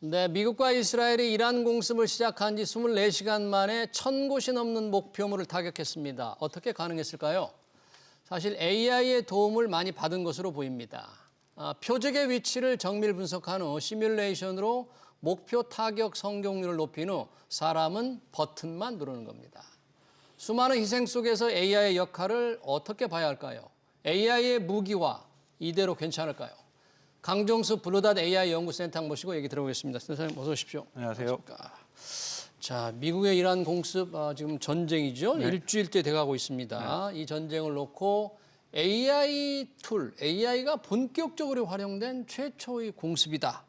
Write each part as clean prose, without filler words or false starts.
네, 미국과 이스라엘이 이란 공습을 시작한 지 24시간 만에 1,000곳이 넘는 목표물을 타격했습니다. 어떻게 가능했을까요? 사실 AI의 도움을 많이 받은 것으로 보입니다. 표적의 위치를 정밀 분석한 후 시뮬레이션으로 목표 타격 성공률을 높인 후 사람은 버튼만 누르는 겁니다. 수많은 희생 속에서 AI의 역할을 어떻게 봐야 할까요? AI의 무기화 이대로 괜찮을까요? 강정수 블루닷 AI 연구센터 모시고 얘기 들어보겠습니다. 선생님 어서 오십시오. 안녕하세요. 안녕하십니까. 자, 미국의 이란 공습 지금 전쟁이죠. 네. 일주일째 돼가고 있습니다. 이 전쟁을 놓고 AI 툴, AI가 본격적으로 활용된 최초의 공습이다.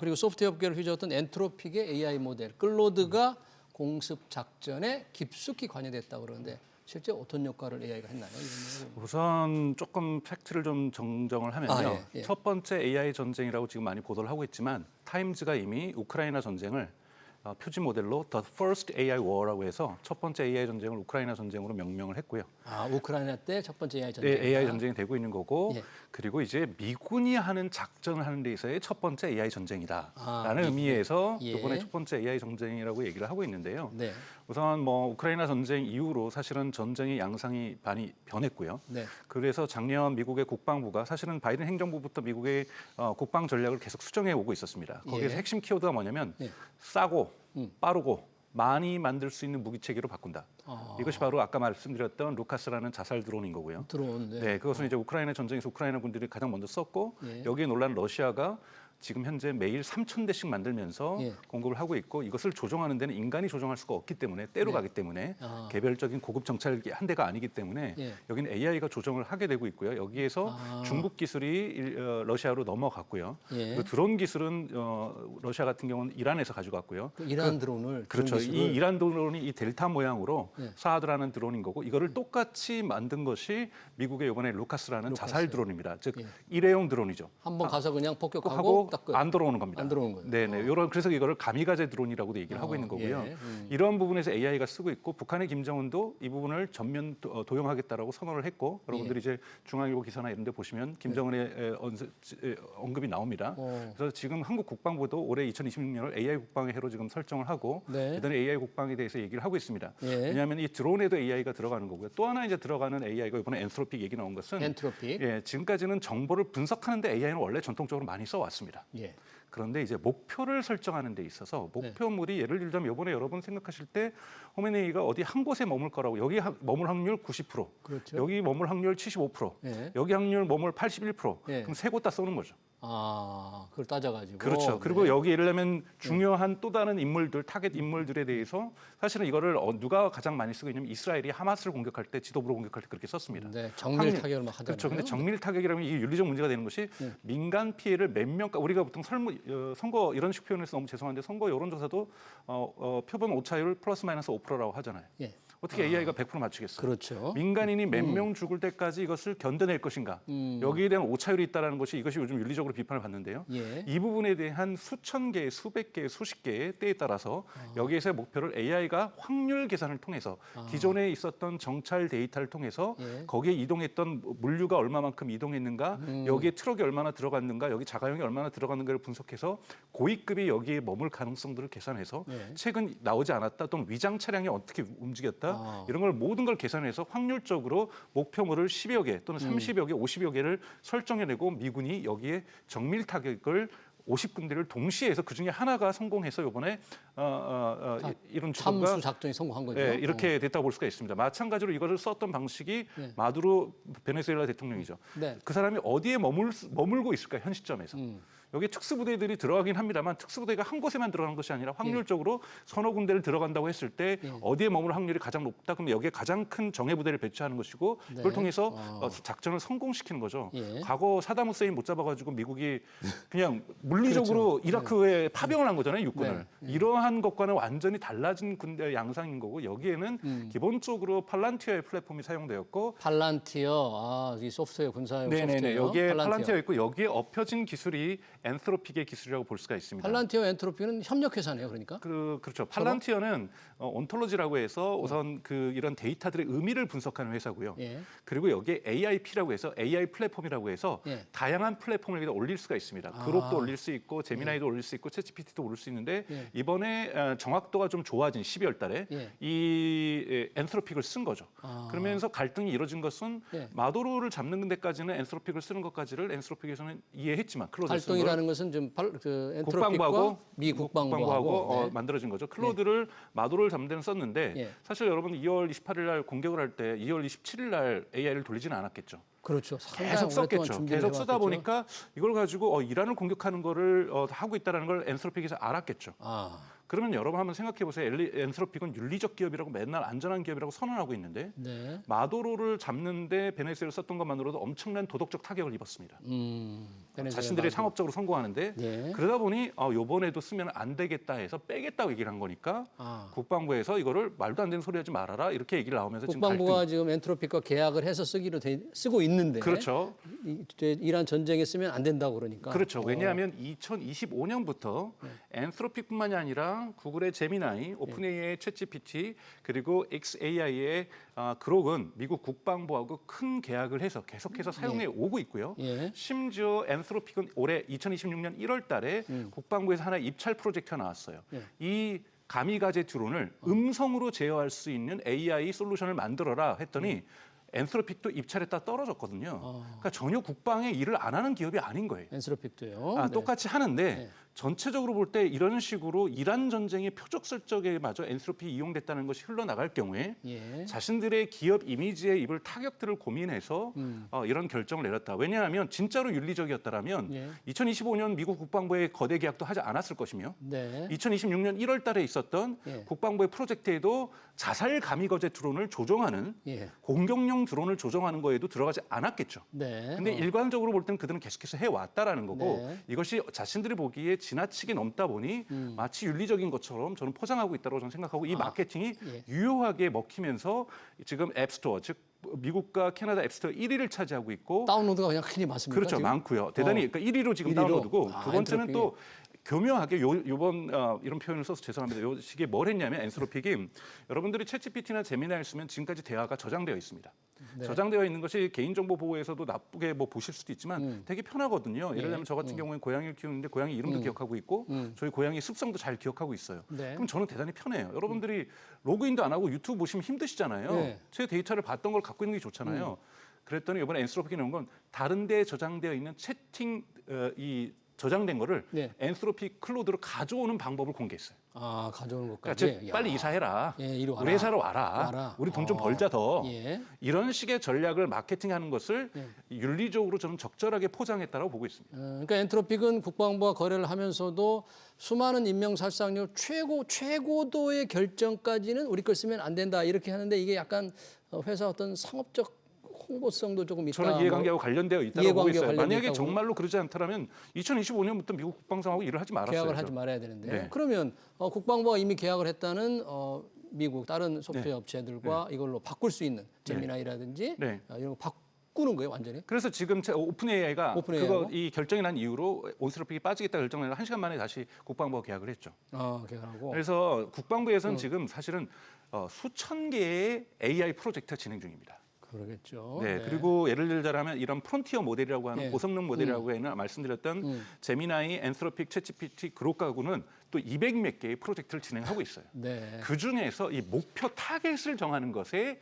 그리고 소프트웨어 업계를 휘저었던 엔트로픽의 AI 모델, 클로드가 공습 작전에 깊숙이 관여됐다고 그러는데 실제 어떤 역할을 AI가 했나요? 우선 조금 팩트를 좀 정정을 하면요. 예. 첫 번째 AI 전쟁이라고 지금 많이 보도를 하고 있지만 타임즈가 이미 우크라이나 전쟁을 표지 모델로 The First AI War라고 해서 첫 번째 AI 전쟁을 우크라이나 전쟁으로 명명을 했고요. 우크라이나 때 첫 번째 AI 전쟁. 네, AI 전쟁이 되고 있는 거고 예. 그리고 이제 미군이 하는 작전을 하는 데 있어서의 첫 번째 AI 전쟁이다라는 예. 의미에서 예. 이번에 첫 번째 AI 전쟁이라고 얘기를 하고 있는데요. 네. 우선 뭐 우크라이나 전쟁 이후로 사실은 전쟁의 양상이 많이 변했고요. 네. 그래서 작년 미국의 국방부가 사실은 바이든 행정부부터 미국의 국방 전략을 계속 수정해 오고 있었습니다. 거기에서 예. 핵심 키워드가 뭐냐면 네. 싸고 빠르고 많이 만들 수 있는 무기 체계로 바꾼다. 이것이 바로 아까 말씀드렸던 루카스라는 자살 드론인 거고요. 드론. 네, 그것은 이제 우크라이나 전쟁에서 우크라이나 군들이 가장 먼저 썼고 예. 여기에 놀란 러시아가 지금 현재 매일 3,000대씩 만들면서 예. 공급을 하고 있고 이것을 조종하는 데는 인간이 조종할 수가 없기 때문에 때로 가기 때문에 개별적인 고급 정찰기 한 대가 아니기 때문에 예. 여기는 AI가 조정을 하게 되고 있고요. 여기에서 중국 기술이 러시아로 넘어갔고요. 예. 그 드론 기술은 러시아 같은 경우는 이란에서 가져갔고요. 이란 드론을 그렇죠. 드론 이 기술을. 이란 드론이 이 델타 모양으로 예. 사하드라는 드론인 거고 이거를 똑같이 만든 것이 미국의 이번에 루카스라는 자살 드론입니다. 즉 일회용 드론이죠. 한번 가서 그냥 하고 폭격하고 딱 끝. 안 들어오는 겁니다. 안 들어오는 거예요. 네네. 이런 그래서 이거를 가미가제 드론이라고도 얘기를 하고 있는 거고요. 예. 이런 부분에서 AI가 쓰고 있고 북한의 김정은도 이 부분을 전면 도용하겠다라고 선언을 했고 여러분들이 이제 중앙일보 기사나 이런 데 보시면 김정은의 언급이 나옵니다. 그래서 지금 한국 국방부도 올해 2026년을 AI 국방의 해로 지금 설정을 하고 네. 대단히 AI 국방에 대해서 얘기를 하고 있습니다. 예. 왜냐하면 이 드론에도 AI가 들어가는 거고요. 또 하나 이제 들어가는 AI가 이번에 엔트로픽 얘기 나온 것은 엔트로픽. 예, 지금까지는 정보를 분석하는데 AI는 원래 전통적으로 많이 써왔습니다. 예. 그런데 이제 목표를 설정하는 데 있어서 목표물이 예를 들자면 이번에 여러분 생각하실 때 호메네이가 어디 한 곳에 머물 거라고 여기 머물 확률 90%, 그렇죠. 여기 머물 확률 75%, 예. 여기 확률 머물 81%, 예. 그럼 세 곳 다 쏘는 거죠. 그걸 따져가지고. 그렇죠. 그리고 네. 여기 예를 들면 중요한 또 다른 인물들, 타겟 인물들에 대해서 사실은 이거를 누가 가장 많이 쓰고 있냐면 이스라엘이 하마스를 공격할 때, 지도부를 공격할 때 그렇게 썼습니다. 네, 정밀 타격을 막 하잖아요. 그렇죠. 근데 정밀 타격이라면 이게 윤리적 문제가 되는 것이 민간 피해를 몇 명, 우리가 보통 선거 이런 식 표현해서 너무 죄송한데 선거 여론조사도 표본 오차율 플러스 마이너스 5%라고 하잖아요. 예. 어떻게 AI가 100% 맞추겠어요? 그렇죠. 민간인이 몇 명 죽을 때까지 이것을 견뎌낼 것인가? 여기에 대한 오차율이 있다는 것이 이것이 요즘 윤리적으로 비판을 받는데요. 예. 이 부분에 대한 수천 개, 수백 개, 수십 개의 때에 따라서 여기에서의 목표를 AI가 확률 계산을 통해서 기존에 있었던 정찰 데이터를 통해서 예. 거기에 이동했던 물류가 얼마만큼 이동했는가, 여기에 트럭이 얼마나 들어갔는가, 여기 자가용이 얼마나 들어갔는가를 분석해서 고위급이 여기에 머물 가능성들을 계산해서 예. 최근 나오지 않았다 또는 위장 차량이 어떻게 움직였다 이런 걸 모든 걸 계산해서 확률적으로 목표물을 10여 개 또는 30여 개, 50여 개를 설정해내고 미군이 여기에 정밀 타격을 50군데를 동시에 해서 그중에 하나가 성공해서 이번에 이런 주도가 참수 작전이 성공한 거죠. 예, 이렇게 됐다고 볼 수가 있습니다. 마찬가지로 이거를 썼던 방식이 네. 마두로 베네수엘라 대통령이죠. 네. 그 사람이 어디에 머물고 있을까 현 시점에서. 여기 특수부대들이 들어가긴 합니다만 특수부대가 한 곳에만 들어가는 것이 아니라 확률적으로 서너 군데를 들어간다고 했을 때 어디에 머물 확률이 가장 높다 그러면 여기에 가장 큰 정예부대를 배치하는 것이고 그걸 통해서 작전을 성공시키는 거죠. 예. 과거 사담 후세인 못 잡아가지고 미국이 그냥 물리적으로 이라크에 파병을 한 거잖아요, 육군을. 이러한 것과는 완전히 달라진 군대 양상인 거고 여기에는 기본적으로 팔란티어의 플랫폼이 사용되었고 팔란티어, 이 소프트웨어 군사용 네네네. 소프트웨어. 여기에 팔란티어 있고 여기에 엎혀진 기술이 엔트로픽의 기술이라고 볼 수가 있습니다. 팔란티어 엔트로피는 협력회사네요, 그러니까. 그렇죠. 팔란티어는 온톨로지라고 해서 우선 이런 데이터들의 의미를 분석하는 회사고요. 예. 그리고 여기에 AIP라고 해서 AI 플랫폼이라고 해서 예. 다양한 플랫폼을 여기다 올릴 수가 있습니다. 그룹도 올릴 수 있고 제미나이도 올릴 수 있고 챗GPT도 올릴 수 있는데 예. 이번에 정확도가 좀 좋아진 12월 달에 예. 이 엔트로픽을 쓴 거죠. 그러면서 갈등이 이뤄진 것은 예. 마도로를 잡는 데까지는 엔트로픽을 쓰는 것까지를 엔트로픽에서는 이해했지만 클로드를 쓴 걸 갈등이라는 것은 좀 엔트로픽과 국방부하고 미 국방부하고 네. 만들어진 거죠. 클로드를 마도로를 잡는 데는 썼는데 예. 사실 여러분 2월 28일 날 공격을 할 때 2월 27일 날 AI를 돌리지는 않았겠죠. 그렇죠. 상당히 계속 오랫동안 썼겠죠. 준비를 계속 쓰다 해왔겠죠. 보니까 이걸 가지고 이란을 공격하는 거를 하고 있다는 걸 엔트로픽에서 알았겠죠. 그러면 여러분 한번 생각해 보세요. 엔트로픽은 윤리적 기업이라고 맨날 안전한 기업이라고 선언하고 있는데 네. 마도로를 잡는데 베네수엘을 썼던 것만으로도 엄청난 도덕적 타격을 입었습니다. 베네수엘아 자신들이 마도로. 상업적으로 성공하는데 예. 그러다 보니 이번에도 쓰면 안 되겠다 해서 빼겠다고 얘기를 한 거니까 국방부에서 이거를 말도 안 되는 소리 하지 말아라 이렇게 얘기를 나오면서 국방부가 지금 엔트로픽과 계약을 해서 쓰고 있는데 그렇죠. 이란 전쟁에 쓰면 안 된다고 그러니까. 그렇죠. 왜냐하면 2025년부터 엔트로픽뿐만이 아니라 구글의 제미나이, 오픈AI의 챗GPT 그리고 xAI의 그록은 미국 국방부하고 큰 계약을 해서 계속해서 사용해 오고 있고요. 예. 심지어 엔트로픽은 올해 2026년 1월 달에 국방부에서 하나의 입찰 프로젝트가 나왔어요. 예. 이 가미가제 드론을 음성으로 제어할 수 있는 AI 솔루션을 만들어라 했더니 엔트로픽도 입찰했다 떨어졌거든요. 그러니까 전혀 국방의 일을 안 하는 기업이 아닌 거예요. 엔트로픽도요. 네. 똑같이 하는데 전체적으로 볼 때 이런 식으로 이란 전쟁의 표적 설정에마저 엔트로피 이용됐다는 것이 흘러나갈 경우에 예. 자신들의 기업 이미지에 입을 타격들을 고민해서 이런 결정을 내렸다. 왜냐하면 진짜로 윤리적이었다라면 예. 2025년 미국 국방부의 거대 계약도 하지 않았을 것이며 네. 2026년 1월 달에 있었던 예. 국방부의 프로젝트에도 자살 가미거제 드론을 조종하는 예. 공격용 드론을 조종하는 거에도 들어가지 않았겠죠. 네. 근데 일관적으로 볼 때는 그들은 계속해서 해왔다라는 거고 네. 이것이 자신들이 보기에 지나치게 넘다 보니 마치 윤리적인 것처럼 저는 포장하고 있다고 저는 생각하고 이 마케팅이 예. 유효하게 먹히면서 지금 앱스토어 즉 미국과 캐나다 앱스토어 1위를 차지하고 있고 다운로드가 그냥 흔히 많습니다. 그렇죠. 지금? 많고요. 대단히 그러니까 1위로 지금 1위로? 다운로드고 두 번째는 엔트로픽이. 또 교묘하게 요번 이런 표현을 써서 죄송합니다. 요 시기에 뭘 했냐면 엔트로픽이 여러분들이 챗GPT나 제미나이를 쓰면 지금까지 대화가 저장되어 있습니다. 네. 저장되어 있는 것이 개인정보 보호에서도 나쁘게 보실 수도 있지만 되게 편하거든요. 예를 들면 저 같은 경우에는 고양이를 키우는데 고양이 이름도 기억하고 있고 저희 고양이 습성도 잘 기억하고 있어요. 네. 그럼 저는 대단히 편해요. 여러분들이 로그인도 안 하고 유튜브 보시면 힘드시잖아요. 네. 제 데이터를 봤던 걸 갖고 있는 게 좋잖아요. 그랬더니 이번에 엔트로픽이 나온 건 다른 데 저장되어 있는 채팅 이 저장된 거를 네. 엔트로픽 클로드로 가져오는 방법을 공개했어요. 가져오는 그러니까 것까지. 즉 빨리 이사해라. 예, 이리 와라. 우리 회사로 와라. 우리 돈 좀 벌자 더. 예. 이런 식의 전략을 마케팅하는 것을 윤리적으로 저는 적절하게 포장했다고 보고 있습니다. 그러니까 엔트로픽은 국방부와 거래를 하면서도 수많은 인명 살상력 최고도의 결정까지는 우리 걸 쓰면 안 된다 이렇게 하는데 이게 약간 회사 어떤 상업적 홍보성도 조금 있다. 저는 이해관계하고 관련되어 있다고 보고 이해관계와 있어요. 만약에 관련돼 있다고 정말로 그러지 않다면 2025년부터 미국 국방성하고 일을 하지 말았어요. 계약을 하지 말아야 되는데 네. 그러면 국방부가 이미 계약을 했다는 미국 다른 소프트웨어 네. 업체들과 이걸로 바꿀 수 있는 제미나이라든지 네. 이런 거 바꾸는 거예요 완전히. 그래서 지금 오픈AI가 오픈AI하고? 이 결정이 난 이후로 온트로픽이 빠지겠다 결정을 1시간 만에 다시 국방부가 계약을 했죠. 계약하고. 그래서 국방부에서는 지금 사실은 수천 개의 AI 프로젝트가 진행 중입니다. 그러겠죠. 네, 그리고 예를 들자면 이런 프론티어 모델이라고 하는 네. 고성능 모델이라고 하는 말씀드렸던 제미나이, 엔트로픽, 챗GPT, 그록 가구는 또 200몇 개의 프로젝트를 진행하고 있어요. 네. 그 중에서 이 목표 타겟을 정하는 것에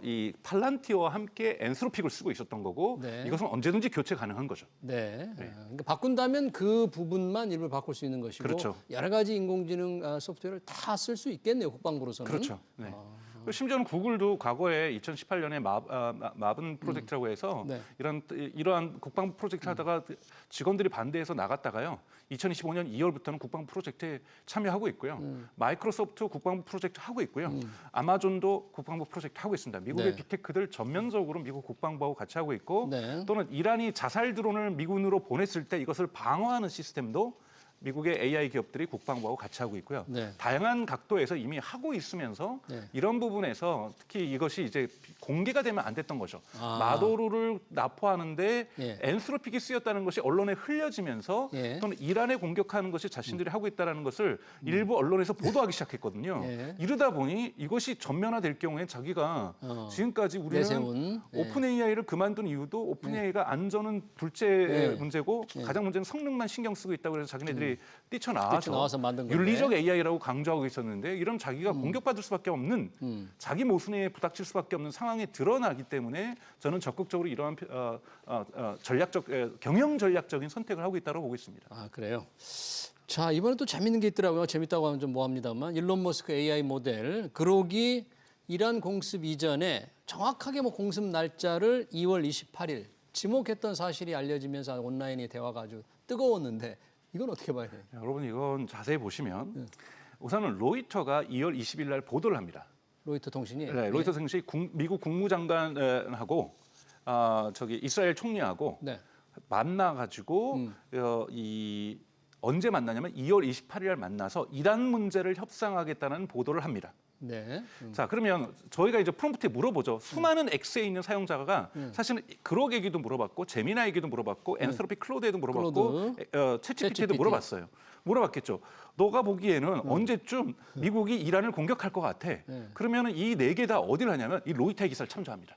이 팔란티어와 함께 엔트로픽을 쓰고 있었던 거고 네. 이것은 언제든지 교체 가능한 거죠. 네. 그러니까 바꾼다면 그 부분만 일부 바꿀 수 있는 것이고 그렇죠. 여러 가지 인공지능 소프트웨어를 다 쓸 수 있겠네요 국방부로서는. 그렇죠. 네. 심지어는 구글도 과거에 2018년에 마븐 프로젝트라고 해서 네. 이러한 국방부 프로젝트 하다가 직원들이 반대해서 나갔다가요. 2025년 2월부터는 국방부 프로젝트에 참여하고 있고요. 마이크로소프트 국방부 프로젝트 하고 있고요. 아마존도 국방부 프로젝트 하고 있습니다. 미국의 네. 빅테크들 전면적으로 미국 국방부하고 같이 하고 있고 네. 또는 이란이 자살 드론을 미군으로 보냈을 때 이것을 방어하는 시스템도 미국의 AI 기업들이 국방부하고 같이 하고 있고요. 네. 다양한 각도에서 이미 하고 있으면서 네. 이런 부분에서 특히 이것이 이제 공개가 되면 안 됐던 거죠. 아. 마도로를 납포하는데 예. 엔트로픽이 쓰였다는 것이 언론에 흘려지면서 예. 또는 이란에 공격하는 것이 자신들이 하고 있다는 것을 일부 언론에서 보도하기 시작했거든요. 예. 이러다 보니 이것이 전면화될 경우에 자기가 지금까지 우리는 내세운, 예. 오픈 AI를 그만둔 이유도 오픈 AI가 안전은 둘째 예. 문제고 가장 문제는 성능만 신경 쓰고 있다고 해서 자기네들이 뛰쳐나와서 뛰쳐나와서 만든 건데. 윤리적 AI라고 강조하고 있었는데 이런 자기가 공격받을 수밖에 없는 자기 모순에 부닥칠 수밖에 없는 상황에 드러나기 때문에 저는 적극적으로 이러한 전략적 경영 전략적인 선택을 하고 있다고 보고 있습니다. 아, 그래요. 자, 이번에 또 재밌는 게 있더라고요. 재밌다고 하면 좀 뭐합니다만 일론 머스크 AI 모델 그록이 이란 공습 이전에 정확하게 뭐 공습 날짜를 2월 28일 지목했던 사실이 알려지면서 온라인의 대화가 아주 뜨거웠는데 이건 어떻게 봐야 돼요? 여러분 이건 자세히 보시면 우선은 로이터가 2월 20일 날 보도를 합니다. 로이터 통신이. 네, 로이터 통신이 미국 국무장관하고 저기 이스라엘 총리하고 네. 만나가지고 이 언제 만나냐면 2월 28일 날 만나서 이란 문제를 협상하겠다는 보도를 합니다. 네. 자, 그러면 저희가 이제 프롬프트에 물어보죠. 수많은 X에 있는 사용자가 사실은 그록에게도 물어봤고, 제미나에게도 물어봤고, 엔트로피 클로드에도 물어봤고, 챗GPT에도 물어봤어요. 물어봤겠죠. 너가 보기에는 언제쯤 미국이 이란을 공격할 것 같아? 그러면 이 네 개 다 어디를 하냐면 이 로이터 기사를 참조합니다.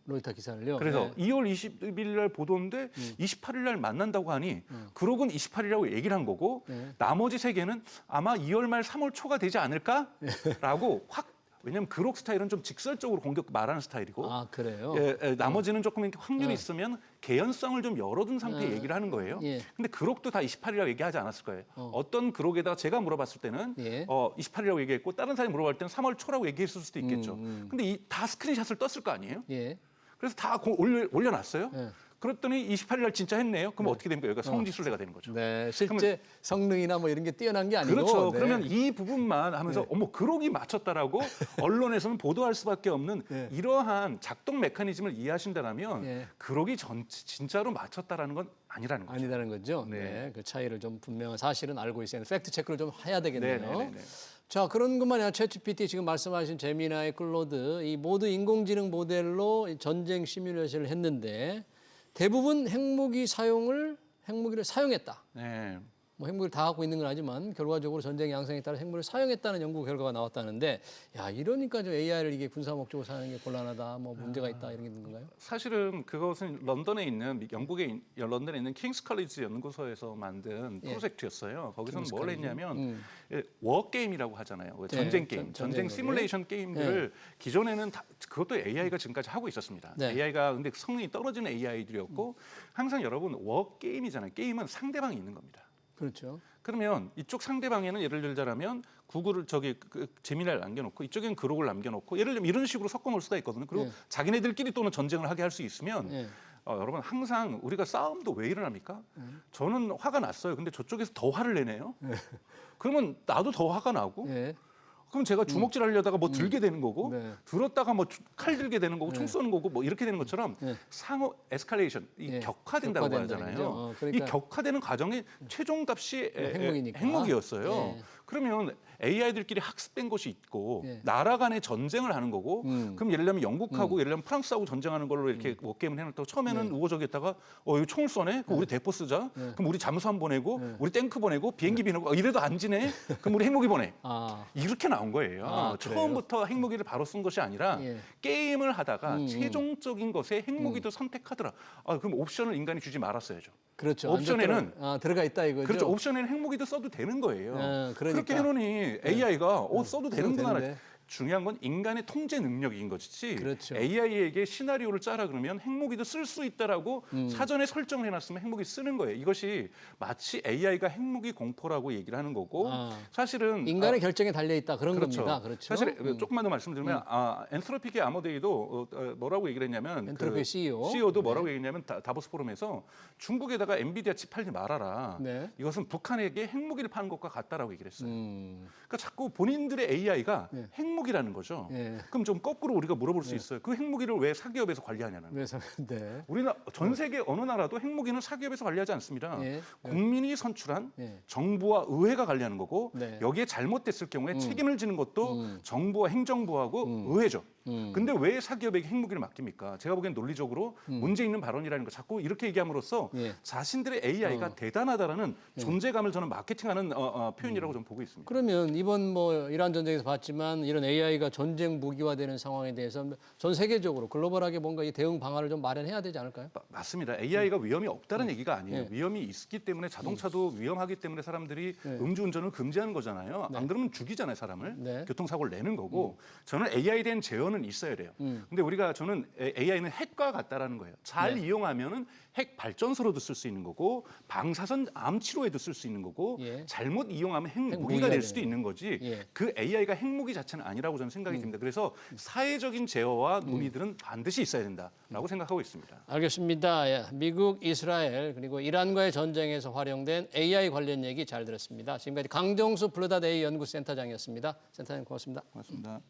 로이터 기사를요. 그래서 네. 2월 20일 날 보도인데 28일 날 만난다고 하니 그록은 28일이라고 얘기를 한 거고 나머지 세 개는 아마 2월 말 3월 초가 되지 않을까라고 확 왜냐하면 그록 스타일은 좀 직설적으로 공격 말하는 스타일이고 아, 그래요. 나머지는 조금 이렇게 확률이 있으면 개연성을 좀 열어둔 상태에 얘기를 하는 거예요. 예. 근데 그록도 다 28일이라고 얘기하지 않았을 거예요. 어떤 그록에다가 제가 물어봤을 때는 예. 28일이라고 얘기했고 다른 사람이 물어볼 때는 3월 초라고 얘기했을 수도 있겠죠. 근데 다 스크린샷을 떴을 거 아니에요? 예. 그래서 다 올려놨어요. 네. 그랬더니 28일 날 진짜 했네요. 그럼 어떻게 됩니까? 여기가 성지순례가 되는 거죠. 네. 실제 성능이나 뭐 이런 게 뛰어난 게 아니고. 그렇죠. 네. 그러면 이 부분만 하면서 어머 그록이 맞췄다라고 언론에서는 보도할 수밖에 없는 네. 이러한 작동 메커니즘을 이해하신다면 네. 그록이 진짜로 맞췄다라는 건 아니라는 거죠. 아니다는 거죠. 네. 네. 그 차이를 좀 분명한 사실은 알고 있어야 되는 팩트 체크를 좀 해야 되겠네요. 네네네. 자, 그런 것만이 아니라 챗GPT 지금 말씀하신 제미나이 클로드 이 모두 인공지능 모델로 전쟁 시뮬레이션을 했는데 대부분 핵무기를 사용했다. 네. 뭐 핵무기를 다 갖고 있는 건 아니지만 결과적으로 전쟁 양상에 따라 핵무기를 사용했다는 연구 결과가 나왔다는데 야, 이러니까 좀 AI를 이게 군사 목적으로 사용하는 게 곤란하다. 뭐 문제가 있다 이런 게 있는 건가요? 사실은 그것은 런던에 있는 런던에 있는 킹스 칼리지 연구소에서 만든 예. 프로젝트였어요. 거기서는 킹스 뭘 칼리지? 했냐면 워 게임이라고 하잖아요. 네, 전쟁 게임, 전쟁 전쟁 시뮬레이션 게임들을 기존에는 그것도 AI가 지금까지 하고 있었습니다. 네. AI가 근데 성능이 떨어지는 AI들이었고 항상 여러분 워 게임이잖아요. 게임은 상대방이 있는 겁니다. 그렇죠. 그러면 이쪽 상대방에는 예를 들자면 구글을 제미나를 남겨놓고 이쪽에는 그록을 남겨놓고 예를 들면 이런 식으로 섞어놓을 수가 있거든요. 그리고 네. 자기네들끼리 또는 전쟁을 하게 할 수 있으면 예. 여러분 항상 우리가 싸움도 왜 일어납니까? 저는 화가 났어요. 근데 저쪽에서 더 화를 내네요. 그러면 나도 더 화가 나고 예. 그럼 제가 주먹질 하려다가 뭐 들게 되는 거고 네. 들었다가 뭐 칼 들게 되는 거고 총 쏘는 거고 뭐 이렇게 되는 것처럼 네. 상호 에스컬레이션 네. 격화된다고 격화된다는 하잖아요. 거죠. 그러니까 이 격화되는 과정의 최종값이 핵무기니까. 핵무기였어요. 네. 그러면 AI들끼리 학습된 것이 있고 네. 나라 간의 전쟁을 하는 거고 그럼 예를 들면 영국하고 예를 들면 프랑스하고 전쟁하는 걸로 이렇게 워게임을 해놨다고 처음에는 우호적이었다가 이거 총을 쏘네? 그럼 우리 대포 쓰자. 그럼 우리 잠수함 보내고 우리 탱크 보내고 비행기 보내고 이래도 안 지네? 그럼 우리 핵무기 보내. 아. 이렇게 나온 거예요. 아, 그래요? 처음부터 핵무기를 바로 쓴 것이 아니라 예. 게임을 하다가 최종적인 것에 핵무기도 선택하더라. 그럼 옵션을 인간이 주지 말았어야죠. 그렇죠. 옵션에는 들어가 있다 이거죠. 그렇죠. 옵션에는 핵무기도 써도 되는 거예요. 그러니까. 그렇게 해놓으니 AI가 써도 되는구나. 되는데. 중요한 건 인간의 통제 능력인 것이지 그렇죠. AI에게 시나리오를 짜라 그러면 핵무기도 쓸 수 있다라고 사전에 설정을 해놨으면 핵무기 쓰는 거예요. 이것이 마치 AI가 핵무기 공포라고 얘기를 하는 거고 사실은 인간의 결정에 달려 있다 그런 그렇죠. 겁니다. 그렇죠. 사실 조금만 더 말씀드리면 엔트로픽의 아모데이도 뭐라고 얘기를 했냐면 엔트로피 CEO. CEO도 뭐라고 얘기했냐면 다보스 포럼에서 중국에다가 엔비디아 칩 팔지 말아라. 네. 이것은 북한에게 핵무기를 파는 것과 같다라고 얘기를 했어요. 그러니까 자꾸 본인들의 AI가 핵무기 핵무기라는 거죠. 예. 그럼 좀 거꾸로 우리가 물어볼 수 있어요. 그 핵무기를 왜 사기업에서 관리하냐는 거예요. 그래서 네. 우리나라 전 세계 어느 나라도 핵무기는 사기업에서 관리하지 않습니다. 예. 국민이 선출한 예. 정부와 의회가 관리하는 거고 네. 여기에 잘못됐을 경우에 책임을 지는 것도 정부와 행정부하고 의회죠. 근데 왜 사기업에게 핵무기를 맡깁니까? 제가 보기엔 논리적으로 문제 있는 발언이라는 거 자꾸 이렇게 얘기함으로써 예. 자신들의 AI가 대단하다라는 존재감을 저는 마케팅하는 표현이라고 좀 보고 있습니다. 그러면 이번 뭐 이란 전쟁에서 봤지만 이런 AI가 전쟁 무기화되는 상황에 대해서 전 세계적으로 글로벌하게 뭔가 이 대응 방안을 좀 마련해야 되지 않을까요? 맞습니다. AI가 위험이 없다는 얘기가 아니에요. 위험이 있기 때문에 자동차도 위험하기 때문에 사람들이 음주운전을 금지하는 거잖아요. 안 그러면 죽이잖아요, 사람을. 네. 교통사고를 내는 거고. 저는 AI에 대한 제어는 있어야 돼요. 근데 우리가 저는 AI는 핵과 같다라는 거예요. 잘 이용하면은 핵 발전소로도 쓸 수 있는 거고 방사선 암 치료에도 쓸 수 있는 거고 예. 잘못 이용하면 핵무기가 핵무기가 될 수도 되는 있는 거지. 예. 그 AI가 핵무기 자체는 아니라고 저는 생각이 듭니다. 그래서 사회적인 제어와 논의들은 반드시 있어야 된다라고 생각하고 있습니다. 알겠습니다. 예. 미국, 이스라엘 그리고 이란과의 전쟁에서 활용된 AI 관련 얘기 잘 들었습니다. 지금까지 강정수 블루닷 AI 연구센터장이었습니다. 센터장님 고맙습니다. 고맙습니다.